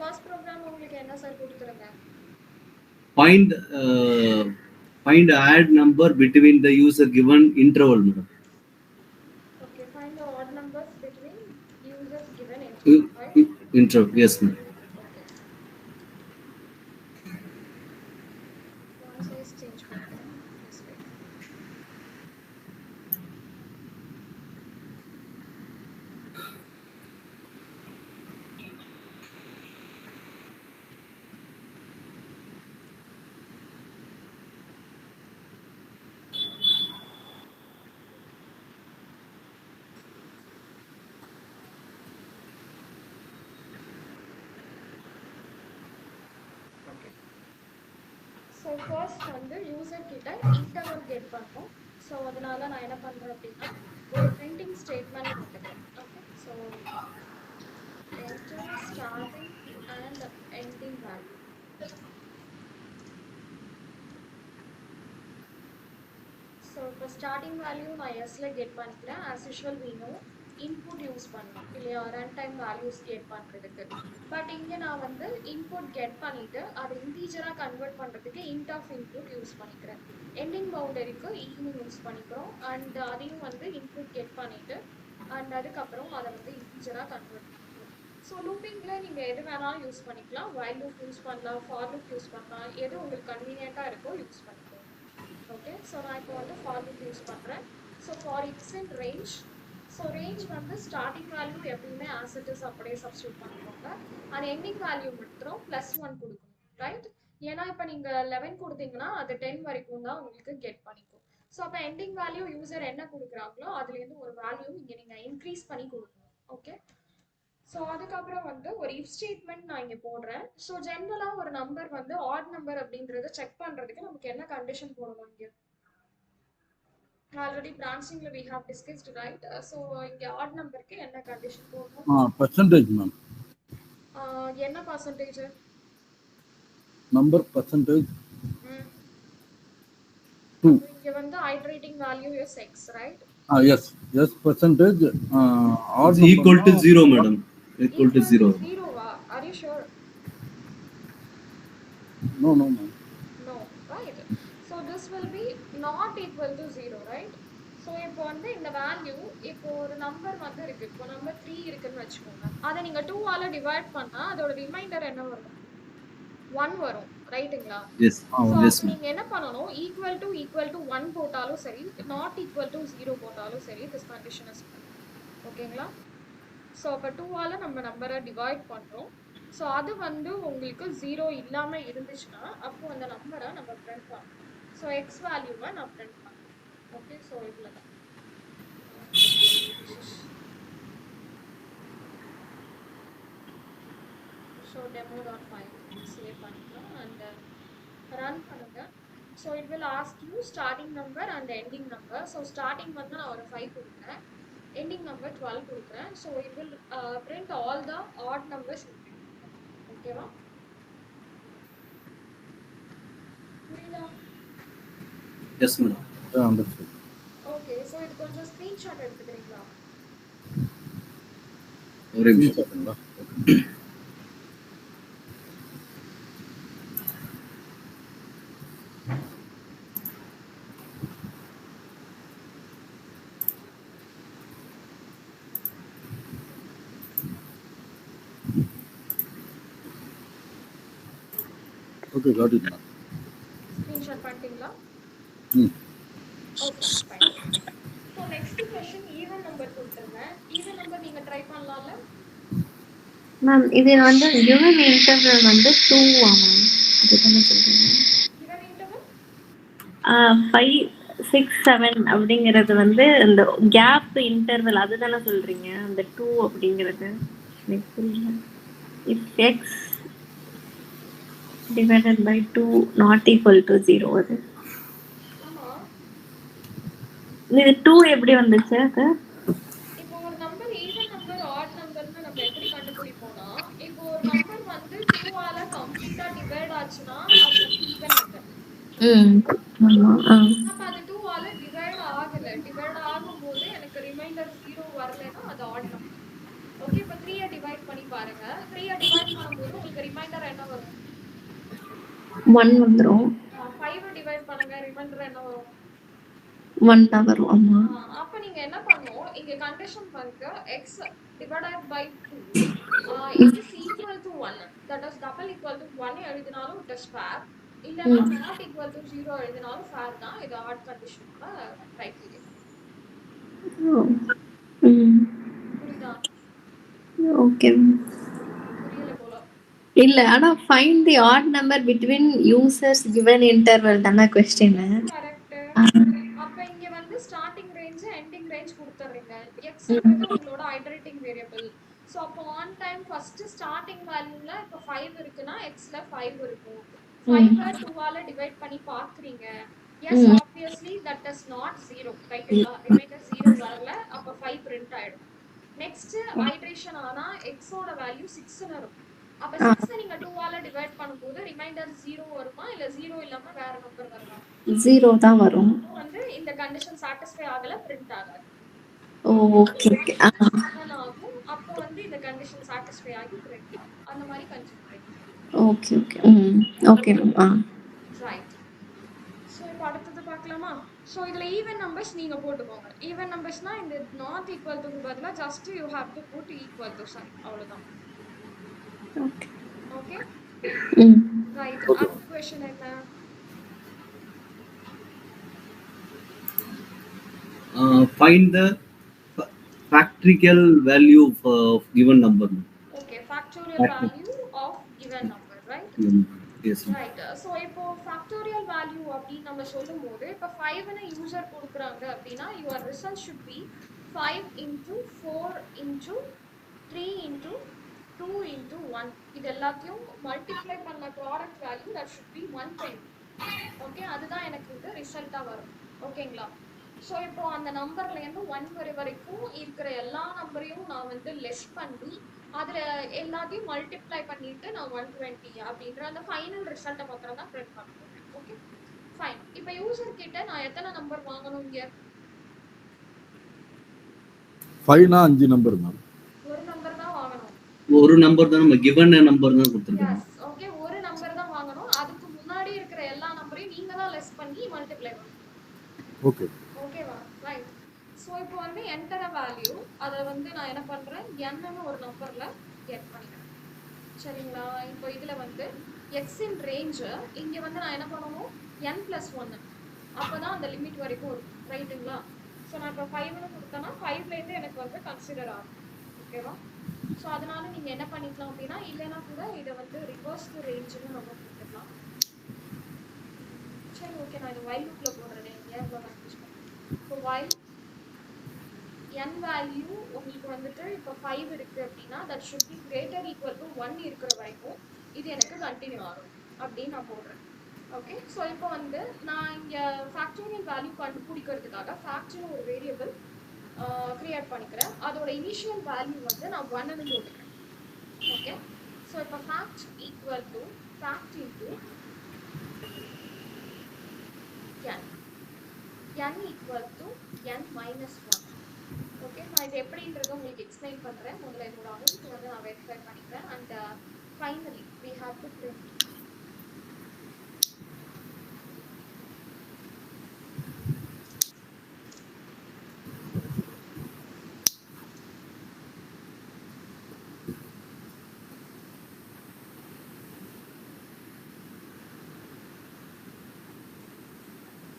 First program உங்களுக்கு என்ன sir கொடுத்துருங்க? Find add number between the user given interval, madam. Okay, find the odd numbers between users given interval, right? Interval, yes, ma'am. Okay. Font size change பண்ணுங்க. This way. So first வந்து user கிட்ட interval get பண்ணோம். So அதனால நான் என்ன பண்றேன் அப்படின்னா ஒரு பிரிண்டிங் ஸ்டேட்மெண்ட் கொடுத்துக்கிறேன். Okay, so enter starting and ending value. So இப்போ ஸ்டார்டிங் வேல்யூ நான் எஸ்ல கெட் பண்ணிக்கிறேன். As usual we know input use பண்ணணும் இல்லையா, ரன் டைம் வேல்யூஸ் கெட் பண்ணுறதுக்கு. பட் இங்கே நான் வந்து இன்புட் கெட் பண்ணிவிட்டு அதை இன்டீஜராக கன்வெர்ட் பண்ணுறதுக்கு இன்ட் ஆஃப் இன்புட் யூஸ் பண்ணிக்கிறேன். எண்டிங் பவுண்டரிக்கு ஈன்னு யூஸ் பண்ணிக்கிறோம். அண்ட் அதையும் வந்து இன்புட் கெட் பண்ணிவிட்டு அண்ட் அதுக்கப்புறம் அதை வந்து இன்டீஜராக கன்வெர்ட் பண்ணிக்கிறோம். ஸோ லூப்பிங்கில் நீங்கள் எது வேணாலும் யூஸ் பண்ணிக்கலாம். வைல் லூப் யூஸ் பண்ணலாம், ஃபார் லூப் யூஸ் பண்ணலாம், எது உங்களுக்கு கன்வீனியண்ட்டாக இருக்கோ யூஸ் பண்ணிக்கலாம். ஓகே, ஸோ நான் இப்போ வந்து ஃபார் லூப் யூஸ் பண்ணுறேன். So for X in range. So range வந்து ஸ்டார்டிங் வேல்யூ எப்பயுமே ஆஸ் இட் இஸ் அப்படியே சப்ஸ்டியூட் பண்ணிக்கோங்க. அது எண்டிங் வேல்யூ மட்டும் +1 கொடுக்கணும், ரைட்? ஏன்னா இப்போ நீங்கள் 11 கொடுத்தீங்கன்னா அது 10 வரைக்கும் தான் உங்களுக்கு கெட் பண்ணிக்கும். ஸோ அப்போ எண்டிங் வேல்யூ யூசர் என்ன கொடுக்குறாங்களோ அதுலேருந்து ஒரு வேல்யூ இங்கே நீங்கள் இன்க்ரீஸ் பண்ணி கொடுக்கணும். ஓகே, ஸோ அதுக்கப்புறம் வந்து ஒரு இஃப் ஸ்டேட்மெண்ட் நான் இங்கே போடுறேன். ஸோ ஜென்ரலாக ஒரு நம்பர் வந்து ஆட் நம்பர் அப்படின்றத செக் பண்ணுறதுக்கு நமக்கு என்ன கண்டிஷன் போடணும் இங்கே? ஆல்ரெடி பிரான்ச்சிங்ல we have discussed, right? So இங்கே ஆட் நம்பருக்கு என்ன கண்டிஷன் போடணும்? Percentage ma'am. என்ன பர்சன்டேஜ்? Number percentage 2. இங்கே வந்து iterating value is x, right? Yes, yes, percentage odd equal to 0, madam. Equal to 0. 0 va? Are you sure? No, ma'am. No, right? So this will be not equal to 0, right? So இப்போ வந்து இந்த value இப்போ ஒரு number வந்து இருக்கு. இப்போ number 3 இருக்குன்னு வச்சுக்கோங்க. அதை நீங்க 2 ஆல டிவைட் பண்ணா அதோட ரிமைண்டர் என்ன வரும்? 1 வரும், ரைட்டுங்களா? Yes. Yes. நீங்க என்ன பண்ணணும், equal to 1 போட்டாலும் சரி, not equal to 0 போட்டாலும் சரி, this condition is ஓகேங்களா? ஸோ அப்போ 2 ஆல நம்ம நம்பரை டிவைட் பண்றோம். ஸோ அது வந்து உங்களுக்கு 0 இல்லாம இருந்துச்சுன்னா அப்போ அந்த நம்பரை நம்ம பிரிண்ட் பண்ணணும். ஸோ எக்ஸ் வேல்யூவை நான் பிரிண்ட் பண்ணேன். ஓகே, ஸோ இவ்வளோ தான். ஸோ demo.file சேவ் பண்ணிக்கலாம் அண்ட் ரன் பண்ணுங்க. So it will ask you starting number and ending number. So starting வந்து நான் ஒரு 5 கொடுக்குறேன், எண்டிங் நம்பர் 12 கொடுக்குறேன். So it will print all the odd numbers. ஓகேவா? புரியுதா? Yes, madam. Understood. Okay, so இது கொஞ்சம் ஸ்க்ரீன்ஷாட் எடுத்துக்கிறீங்களா? ஒரு நிமிஷம். Okay, got it, ma'am. Screenshot பண்ணிட்டீங்களா? Okay, fine. So next question even number கொடுத்துருங்க. ஈவன் நம்பர் நீங்க ட்ரை பண்ணலாம்ல மேம்? இது வந்து given interval வந்து 2 ஆ மேம்? அதுதானே சொல்றீங்க? ஈவன் இன்டர்வல் 5 6 7 அப்படிங்கிறது வந்து இந்த கேப் இன்டர்வல் அதுதானே சொல்றீங்க? அந்த 2 அப்படிங்கிறது எனக்கு புரியல. if x divided by 2 not equal to 0 அது. ஆமா, இது 2 எப்படி வந்துச்சு அது? இப்போ ஒரு நம்பர் ஈவன் நம்பர் ஆட் நம்பர்னு நம்ம எப்படி கண்டுபிடிப்போம்னா, இப்போ ஒரு நம்பர் வந்து 2 ஆல கம்ப்ளீட்டா டிவைட் ஆச்சுன்னா அது வந்து ஈவன் நம்பர். ஆமா. அப்ப அது 2 ஆல டிவைட் ஆகல, டிவைட் ஆகும்போது எனக்கு ரிமைண்டர் 0 வரலன்னா அது ஆட் நம்பர். ஓகே, இப்போ 3 டிவைட் பண்ணி பாருங்க 3 டிவைட் பண்ணும்போது உங்களுக்கு ரிமைண்டர் என்ன வரும் 1 வந்துரும் 5 டிவைட் பண்ணுங்க ரிமைண்டர் என்ன வரும் 1 தான் வரும். ஆமா. அப்ப நீங்க என்ன பண்ணணும் இங்க கண்டிஷன் வந்து x divided by 2 it is equal to 1 that is double equal to 1 எழுதினாலும் it is fair இல்லனா not equal to 0 எழுதினாலும் fair தான். இது ஆட் கண்டிஷனோட கிரைட்டீரியா. புரியுதா? ஓகே. புரியல போல. இல்ல ஆனா find the odd number between users given interval தான क्वेश्चन. கரெக்ட். அப்ப இங்க வந்து ஸ்டார்டிங் ரேஞ்ச் எண்டிங் ரேஞ்ச் கொடுத்துறீங்க. x ன்றது உங்களோட ஐடரேட்டிங் வேரியபிள். சோ அப்ப ஆன் டைம் ஃபர்ஸ்ட் ஸ்டார்டிங் வேல்யூல இப்ப 5 இருக்குனா x ல 5 இருக்கும். 5 2 ஆல டிவைட் பண்ணி பாக்குறீங்க. yes obviously that is not 0 ரைட்டா? ரிமைண்டர் 0 வரல. அப்ப 5 பிரிண்ட் ஆயிடும். நெக்ஸ்ட் ஐட்ரேஷன் ஆனா x ஓட வேல்யூ 6 ன்னு இருக்கும். அப்ப 6 நீங்க 2 ஆல டிவைட் பண்ணும்போது ரிமைண்டர் 0 வருமா இல்ல 0 இல்லாம வேற நம்பர் வருமா? 0 தான் வரும். வந்து இந்த கண்டிஷன் satisfy ஆகல பிரிண்ட் ஆகாது. Okay okay. ஆகும். அப்போ வந்து இந்த கண்டிஷன் satisfy ஆகி பிரிண்ட் ஆகும். அந்த மாதிரி கன்சிடர் பண்ணுங்க. Okay okay. Okay ma'am. Right. So இப்போ அடுத்து பார்க்கலாமா? சோ இதுல ஈவன் நம்பர்ஸ் நீங்க போட்டுக்கோங்க. ஈவன் நம்பர்ஸ்னா இந்த நாட் ஈக்குவல் டு பதிலா just you have to put equal to sign அவ்வளவுதான். ஓகே. ஓகே. ரைட். Okay. அடுத்த क्वेश्चन என்ன? Find the factorial value of given number. Okay, factorial value of given number, right? Yes. Right. So இப்போ factorial value அப்படி நம்ம சொல்லும்போது இப்போ 5 ன்னு user கொடுக்குறாங்க அப்படினா your result should be 5 into 4 into 3 into 2 into 1. இது எல்லாத்தையும் மல்டிப்ளை பண்ண product value that should be 120. Okay, அதுதான் எனக்கு வந்து ரிசல்ட்டா வரும். ஓகேங்களா? ஸோ இப்போ அந்த நம்பர்ல இருந்து 1 வரைக்கும் இருக்கிற எல்லா நம்பரையும் நான் வந்து லெஸ் பண்ணி அதுல எல்லாத்தையும் மல்டிப்ளை பண்ணிட்டு நான் 120 அப்படின்ற அந்த ஃபைனல் ரிசல்ட்டை மாத்திரம் தான் பிரிண்ட் பண்ண போறேன். Okay fine. இப்போ யூசர் கிட்ட நான் எத்தனை நம்பர் வாங்கணும்? இங்க 5 னா 5 நம்பர் மேம். ஒரு நம்பர் தான் வாங்கணும். ஒரு நம்பர் தான் நம்ம given நம்பர் தான் கொடுத்திருக்கோம். எஸ். ஓகே, ஒரு நம்பர் தான் வாங்கணும். அதுக்கு முன்னாடி இருக்கிற எல்லா நம்பரையும் நீங்க தான் லெஸ் பண்ணி மல்டிப்ளை பண்ணணும். ஓகே. ஓகேவா? ரைட். ஸோ இப்போ வந்து என்டர் வேல்யூ அதை வந்து நான் என்ன பண்றேன் n ஒரு நம்பர்ல கெட் பண்ணிக்கிறேன். சரிங்களா? இப்போ இதுல வந்து x இன் ரேஞ்ச் இங்க வந்து நான் என்ன பண்ணணும் n+1 அப்பதான் அந்த லிமிட் வரைக்கும் வரும். ரைட்டுங்களா? ஸோ நான் இப்போ 5ன்னு கொடுத்தேன்னா 5ல இருந்து எனக்கு வந்து கன்சிடர் ஆகும். ஓகேவா? ஸோ அதனால நீங்க என்ன பண்ணிக்கலாம் அப்படின்னா இல்லைன்னா கூட இதை வந்து ரிவர்ஸ் ரேஞ்சுன்னு நம்ம கொடுத்துக்கலாம். சரி ஓகே, நான் இது வைல் லூப்ல போடுறேன். ஏன் இவ்வளோ கன்ஃபியூஸ் பண்ணுறேன்? இப்போ வைல் n வேல்யூ உங்களுக்கு வந்துட்டு இப்போ 5 இருக்கு அப்படின்னா that should be greater equal to 1 இருக்கிற வரைக்கும் இது எனக்கு கண்டினியூ ஆகும் அப்படின்னு நான் போடுறேன். ஓகே, ஸோ இப்போ வந்து நான் இங்கே ஃபேக்டோரியல் வேல்யூ கண்டுபிடிக்கிறதுக்காக ஃபேக்ட்னு ஒரு வேரியபிள் கிரியேட் பண்ணிக்கிறேன். அதோட இனிஷியல் வேல்யூ வந்து நான் 1ன்னு போட்டுக்கிறேன். ஓகே, ஸோ இப்போ fact equal to fact into n equal to n minus 1. Okay, நான் இது எப்படின்றத உங்களுக்கு எக்ஸ்பிளைன் பண்றேன். முதல்ல என்னோட அமௌண்ட் வந்து நான் வெரிஃபை பண்ணிக்கிறேன். And finally we have to print.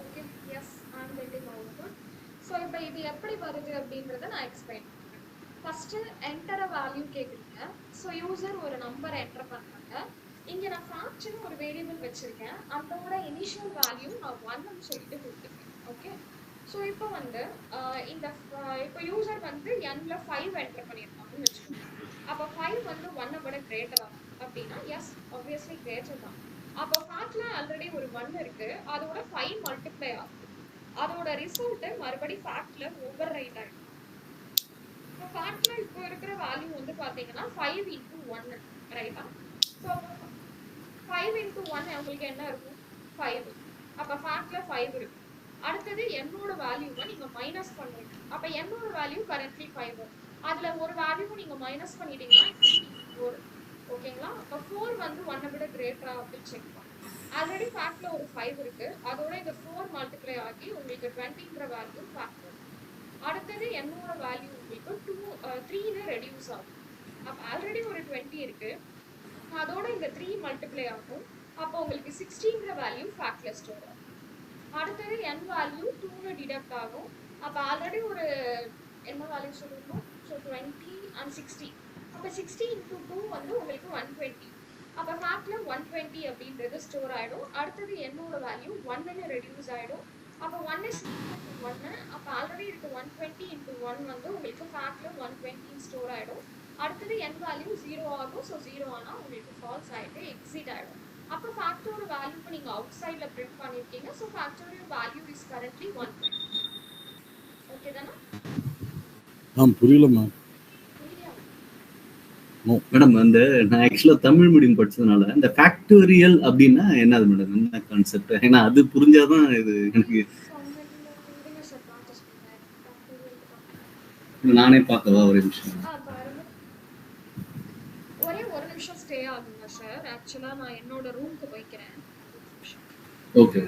Okay, yes I am getting output. So இப்போ இது எப்படி வருது அப்படின்றத நான் எக்ஸ்பிளைன் பண்ணுறேன். ஃபர்ஸ்ட் என்டர் வேல்யூ கேட்குறீங்க. ஸோ யூசர் ஒரு நம்பரை என்டர் பண்ணுறாங்க. இங்கே நான் ஃபேக்ட்னு ஒரு வேரியபிள் வச்சிருக்கேன். அதோட இனிஷியல் வேல்யூ நான் 1ன்னு சொல்லிட்டு கொடுத்துருக்கேன். ஓகே, ஸோ இப்போ வந்து இந்த இப்போ யூசர் வந்து n-ல 5 என்டர் பண்ணியிருக்காங்கன்னு வச்சுக்கோங்க. அப்போ 5 வந்து 1-ஐ விட கிரேட்டர் ஆகும் அப்படின்னா எஸ் ஆப்வியஸ்லி கிரேட்டர் தான். அப்போ ஃபேக்ட்ல ஆல்ரெடி ஒரு 1 இருக்கு, அதோட 5 மல்டிப்ளை ஆகும். அதோட ரிசல்ட் மறுபடியும் ஃபேக்ட்ல ஓவர் ரைட் ஆயிடும். இப்போ ஃபேக்ட்ல இப்போ இருக்கிற வேல்யூ வந்து பாத்தீங்கன்னா 5 into 1 ரைட்டா? ஸோ 5 into 1 உங்களுக்கு என்ன இருக்கும்? 5. அப்போ ஃபேக்ட்ல 5 இருக்கு. அடுத்தது என்னோட வேல்யூவை நீங்க மைனஸ் பண்ணுவீங்க. அப்போ என்னோட வேல்யூ கரண்ட்லி 5. அதுல ஒரு வேல்யூ நீங்க மைனஸ் பண்ணிட்டீங்கன்னா 4. ஓகேங்களா? அப்ப 4 வந்து 1 விட கிரேட்டரா அப்படின்னு செக் பண்ணும். ஆல்ரெடி ஃபேக்ட்ல ஒரு 5 இருக்கு. அதோட இந்த 4 மல்டிப்ளை ஆகி உங்களுக்கு 20ன்ற வேல்யூ ஃபேக்ட் வரும். அடுத்தது என்னோட வேல்யூ உங்களுக்கு 3ன்னு ரெடியூஸ் ஆகும். அப்ப ஆல்ரெடி ஒரு 20 இருக்கு. அதோட இந்த 3 மல்டிப்ளை ஆகும். அப்போ உங்களுக்கு 16ன்ற வேல்யூ ஃபேக்ட்ல ஸ்டோர் ஆகும். அடுத்தது n வேல்யூ 2ன்னு டிடக்ட் ஆகும். அப்ப ஆல்ரெடி ஒரு என்ன வேல்யூ சொல்லுவோம்? So 20 and 60. அப்போ 60 into 2 வந்து உங்களுக்கு 120. அப்போ ஃபேக்ட்ல 120 அப்படின்றது ஸ்டோர் ஆயிடும். அடுத்தது என்னோட வேல்யூ 1ன்னு ரெடியூஸ் ஆயிடும். அப்போ 1 is 1. அப்போ ஆல்ரெடி இருக்கு 120 into 1 வந்து உங்களுக்கு ஃபேக்ட்ல 120 ஸ்டோர் ஆயிடும். அடுத்தது n வேல்யூ 0 ஆகும். ஸோ 0 ஆனால் உங்களுக்கு ஃபால்ஸ் ஆயிட்டு எக்ஸிட் ஆயிடும். அப்போ ஃபேக்டரோட வேல்யூ நீங்க அவுட் சைட்ல பிரிண்ட் பண்ணிருக்கீங்க. ஸோ ஃபேக்டரோட வேல்யூ இஸ் கரண்ட்லி 120. ஓகே தானே? புரியல மேம். மேடம் அந்த நான் ஆக்சுவலா தமிழ் மீடியம் படிச்சதுனால இந்த ஃபேக்டோரியல் அப்படின்னா என்னது மேடம்? என்ன கான்செப்ட்? ஏன்னா அது புரிஞ்சாதான் இது எனக்கு. நானே பார்க்கவா ஒரு நிமிஷம்? ஒரே ஒரு நிமிஷம் ஸ்டே ஆகுங்க சார். ஆக்சுவலா நான் என்னோட ரூமுக்கு போய்க்கிறேன். ஓகே.